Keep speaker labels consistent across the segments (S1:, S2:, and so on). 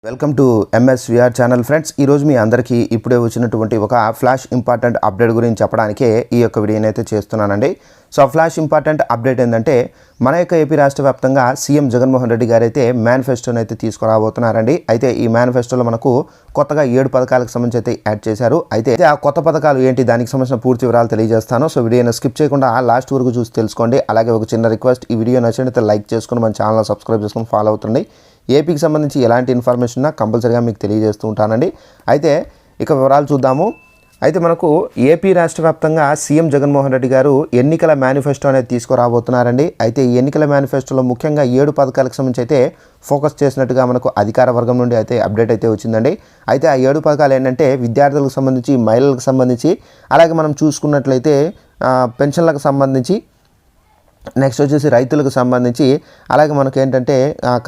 S1: Welcome to ఎంఎస్విఆర్ channel friends. ఈరోజు మీ అందరికీ ఇప్పుడే వచ్చినటువంటి ఒక ఫ్లాష్ ఇంపార్టెంట్ అప్డేట్ గురించి చెప్పడానికే ఈ యొక్క వీడియోని అయితే చేస్తున్నానండి. సో ఆ ఫ్లాష్ ఇంపార్టెంట్ అప్డేట్ ఏంటంటే మన యొక్క ఏపీ రాష్ట్ర వ్యాప్తంగా సీఎం జగన్మోహన్ రెడ్డి గారు అయితే మేనిఫెస్టోని అయితే తీసుకురాబోతున్నారండి. అయితే ఈ మేనిఫెస్టోలో మనకు కొత్తగా 7 పథకాలకు సంబంధించి అయితే యాడ్ చేశారు. అయితే ఆ కొత్త పథకాలు ఏంటి, దానికి సంబంధించిన పూర్తి వివరాలు తెలియజేస్తాను. సో వీడియోని స్కిప్ చేయకుండా లాస్ట్ వరకు చూసి తెలుసుకోండి. అలాగే ఒక చిన్న రిక్వెస్ట్, ఈ వీడియో నచ్చినట్లయితే లైక్ చేసుకుని మన ఛానల్ సబ్స్క్రైబ్ చేసుకుని ఫాలో అవుతుంది. ఏపీకి సంబంధించి ఎలాంటి ఇన్ఫర్మేషన్ కంపల్సరీగా మీకు తెలియజేస్తూ ఉంటానండి. అయితే ఇక వివరాలు చూద్దాము. అయితే మనకు ఏపీ రాష్ట్ర వ్యాప్తంగా సీఎం జగన్మోహన్ రెడ్డి గారు ఎన్నికల మేనిఫెస్టో అనేది తీసుకురాబోతున్నారండి. అయితే ఈ ఎన్నికల మేనిఫెస్టోలో ముఖ్యంగా 7 పథకాలకు సంబంధించి అయితే ఫోకస్ చేసినట్టుగా మనకు అధికార వర్గం నుండి అయితే అప్డేట్ అయితే వచ్చిందండి. అయితే ఆ 7 పథకాలు ఏంటంటే విద్యార్థులకు సంబంధించి, మహిళలకు సంబంధించి, అలాగే మనం చూసుకున్నట్లయితే పెన్షన్లకు సంబంధించి, నెక్స్ట్ వచ్చేసి రైతులకు సంబంధించి, అలాగే మనకు ఏంటంటే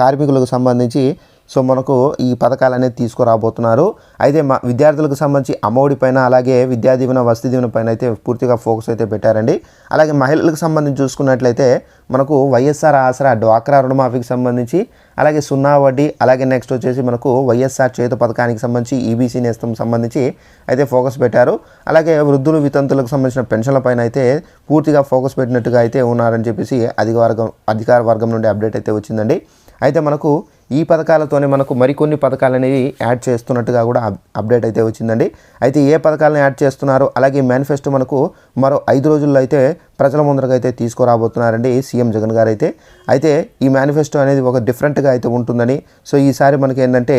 S1: కార్మికులకు సంబంధించి సో మనకు ఈ పథకాలు అనేది తీసుకురాబోతున్నారు. అయితే విద్యార్థులకు సంబంధించి అమ్మఒడి పైన, అలాగే విద్యా దీవెన, వసతి దీవెన పైన అయితే పూర్తిగా ఫోకస్ అయితే పెట్టారండి. అలాగే మహిళలకు సంబంధించి చూసుకున్నట్లయితే మనకు వైఎస్ఆర్ ఆసరా డ్వాక్రా రుణమాఫీకి సంబంధించి, అలాగే సున్నా వడ్డీ, అలాగే నెక్స్ట్ వచ్చేసి మనకు వైఎస్ఆర్ చేత పథకానికి సంబంధించి, ఈబీసీ నేస్తం సంబంధించి అయితే ఫోకస్ పెట్టారు. అలాగే వృద్ధులు, వితంతులకు సంబంధించిన పెన్షన్ల పైన అయితే పూర్తిగా ఫోకస్ పెట్టినట్టుగా అయితే ఉన్నారని చెప్పేసి అధికార వర్గం నుండి అప్డేట్ అయితే వచ్చిందండి. అయితే మనకు ఈ పథకాలతోనే మనకు మరికొన్ని పథకాలు అనేవి యాడ్ చేస్తున్నట్టుగా కూడా అప్డేట్ అయితే వచ్చిందండి. అయితే ఏ పథకాలను యాడ్ చేస్తున్నారు, అలాగే మేనిఫెస్టో మనకు మరో 5 రోజుల్లో అయితే ప్రజల ముందరకు అయితే తీసుకురాబోతున్నారండి సీఎం జగన్ గారు అయితే. అయితే ఈ మేనిఫెస్టో అనేది ఒక డిఫరెంట్గా అయితే ఉంటుందని, సో ఈసారి మనకి ఏంటంటే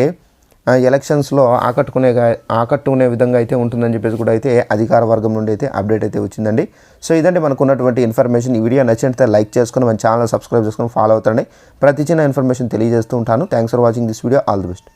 S1: ఎలక్షన్స్లో ఆకట్టుకునే విధంగా అయితే ఉంటుందని చెప్పేసి కూడా అయితే అధికార వర్గం నుండి అయితే అప్డేట్ అయితే వచ్చిందండి. సో ఇదంటే మనకు ఉన్నటువంటి ఇన్ఫర్మేషన్. ఈ వీడియో నచ్చినట్లయితే లైక్ చేసుకుని మన ఛానల్ సబ్స్క్రైబ్ చేసుకుని ఫాలో అవుతారండి. ప్రతి చిన్న ఇన్ఫర్మేషన్ తెలియజేస్తూ ఉంటాను. Thanks for watching this video. All the best.